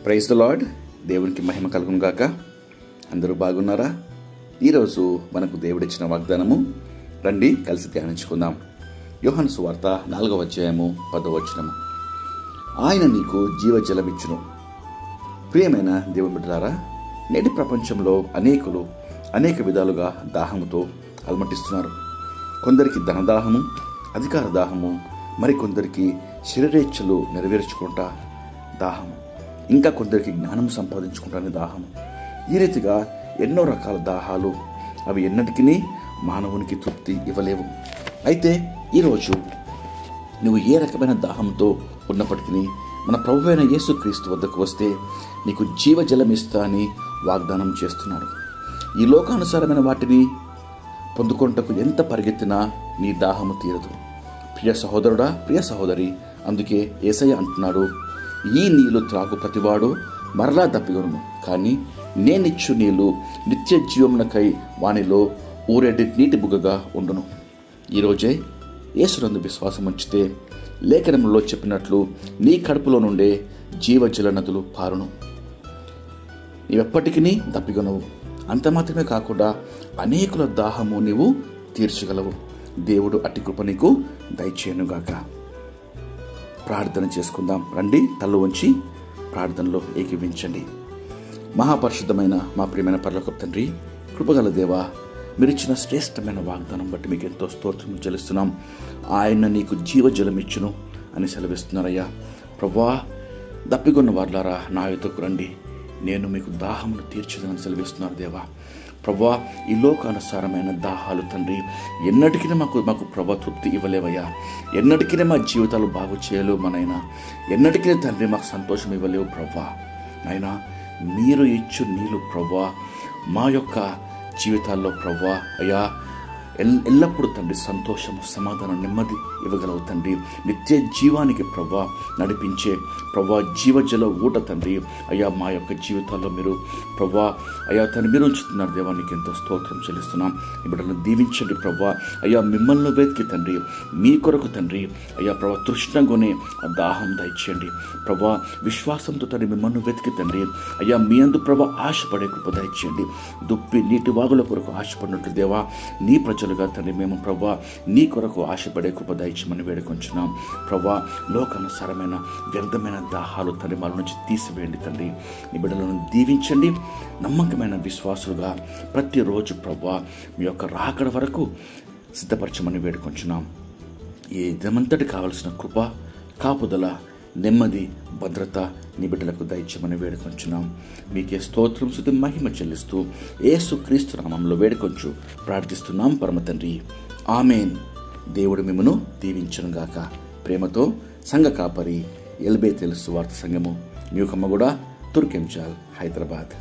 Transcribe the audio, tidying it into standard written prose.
Praise the lord. దేవునికి మహిమ కలుగును గాక. అందరూ బాగున్నారా? ఈరోజు మనకు దేవుడిచ్చిన వాగ్దానము రండి కలిసి ధ్యానించుకుందాం. యోహాను సువార్త 4వ అధ్యాయము 10వ వచనము. ఆయన నీకు జీవజలమిచ్చును. ప్రియమైన దేవుని బిడ్డలారా, నేటి ప్రపంచంలో అనేకులు అనేక విధాలుగా దాహముతో అలమటిస్తున్నారు. కొందరికి ధనదాహము, అధికార దాహము, మరికొందరికి శరీరేచ్ఛలు నెరవేర్చుకుంటా దాహము, ఇంకా కొందరికి జ్ఞానం సంపాదించుకుంటానే దాహము. ఈ రీతిగా ఎన్నో రకాల దాహాలు, అవి ఎన్నటికీ మానవునికి తృప్తి ఇవ్వలేవు. అయితే ఈరోజు నువ్వు ఏ రకమైన దాహంతో ఉన్నప్పటికీ మన ప్రభువైన యేసుక్రీస్తు వద్దకు వస్తే నీకు జీవజలం ఇస్తా అని వాగ్దానం చేస్తున్నాడు. ఈ లోకానుసారమైన వాటిని పొందుకొనుటకు ఎంత పరిగెత్తినా నీ దాహము తీరదు. ప్రియ సహోదరుడా, ప్రియ సహోదరి, అందుకే యేసయ్య అంటున్నాడు, ఈ నీళ్లు త్రాగు ప్రతివాడు మరలా దప్పిగొను, కానీ నేనిచ్చు నీళ్లు నిత్య జీవమునకై వానిలో ఊరేటి నీటి బుగ్గగా ఉండును. ఈరోజే యేసునందు విశ్వాసం ఉంచితే లేఖనంలో చెప్పినట్లు నీ కడుపులో నుండే జీవజల నదులు పారును. నీవెప్పటికీ దప్పిగొనవు. అంత మాత్రమే కాకుండా అనేకుల దాహము నీవు తీర్చగలవు. దేవుడు అట్టి కృప నీకు దయచేయనుగాక. ప్రార్థన చేసుకుందాం. రండి, తల్లు వంచి ప్రార్థనలో ఏకీవించండి. మహాపరిశుద్ధమైన మా ప్రియమైన పరలోకపు తండ్రి, కృపగల దేవా, మీరిచ్చిన శ్రేష్టమైన వాగ్దానం బట్టి మీకు ఎంతో స్తోత్రం చెల్లిస్తున్నాం. ఆయన నీకు జీవజలం ఇచ్చును అని సెలవిస్తున్నారయ్యా. ప్రభువా, దప్పిగొన్న వార్లారా నా యొద్దకు రండి, నేను మీకు దాహమును తీర్చదని సెలవిస్తున్నారు దేవా. ప్రభువా, ఈ లోకానుసారమైన దాహాలు తండ్రి ఎన్నటికీ మాకు ప్రభా తృప్తి ఇవ్వలేవయ్యా. ఎన్నటికీ మా జీవితాలు బాగు చేయలేవు మనైనా. ఎన్నటికీ తండ్రి మాకు సంతోషం ఇవ్వలేవు ప్రభా. అయినా మీరు ఇచ్చు నీళ్ళు ప్రభా మా యొక్క జీవితాల్లో ప్రభా అయ్యా ఎల్లప్పుడూ తండ్రి సంతోషము, సమాధానం, నెమ్మది ఇవ్వగలవు తండ్రి. నిత్య జీవానికి ప్రభా నడిపించే ప్రభా జీవజల ఊట తండ్రి అయ్యా మా యొక్క జీవితాల్లో మీరు ప్రభా అయ్యా తండ్రి మీరు ఉంచుతున్నారు దేవా. నీకు ఎంతో స్తోత్రం చెల్లిస్తున్నాం. ఈ బిడ్డలను దీవించండి ప్రభా. అయ్యా మిమ్మల్ని వెతికి తండ్రి మీ కొరకు తండ్రి అయ్యా ప్రభా తృష్ణంగానే ఆ దాహం దయచేయండి ప్రభా. విశ్వాసంతో తండ్రి మిమ్మల్ని వెతికి తండ్రి అయ్యా మీ అందు ప్రభా ఆశపడే కృప దయచేయండి. దుప్పి నీటి వాగుల కొరకు ఆశపడినట్లు దేవా నీ ప్రజలుగా తండ్రి మేము ప్రభా నీ కొరకు ఆశపడే కృప దయచేయమని వేడుకొంచున్నాం ప్రభా. లోకానుసారమైన వ్యర్థమైన దాహాలు తండ్రి మన నుంచి తీసివేయండి తండ్రి. నీ బిడ్డలను దీవించండి. నమ్మకమైన విశ్వాసులుగా ప్రతిరోజు ప్రభా మీ యొక్క రాకడ వరకు సిద్ధపరచమని వేడుకొంచున్నాం. ఈ దినమంతటి కావలసిన కృప, కాపుదల, నెమ్మది, భద్రత నీ బిడ్డలకు దయచేయమని వేడుకొంచున్నాం. మీకే స్తోత్రం, స్తుతి, మహిమ చెల్లిస్తూ యేసుక్రీస్తు నామములో వేడుకొంచు ప్రార్థిస్తున్నాం పరమ తండ్రి. ఆమేన్. దేవుడు మిమ్మను దీవించునుగాక. ప్రేమతో సంఘ కాపరి ఎల్బేతేలు సువార్త సంఘము, న్యూకమ్మగూడ, తుర్కెంచాల్, హైదరాబాద్.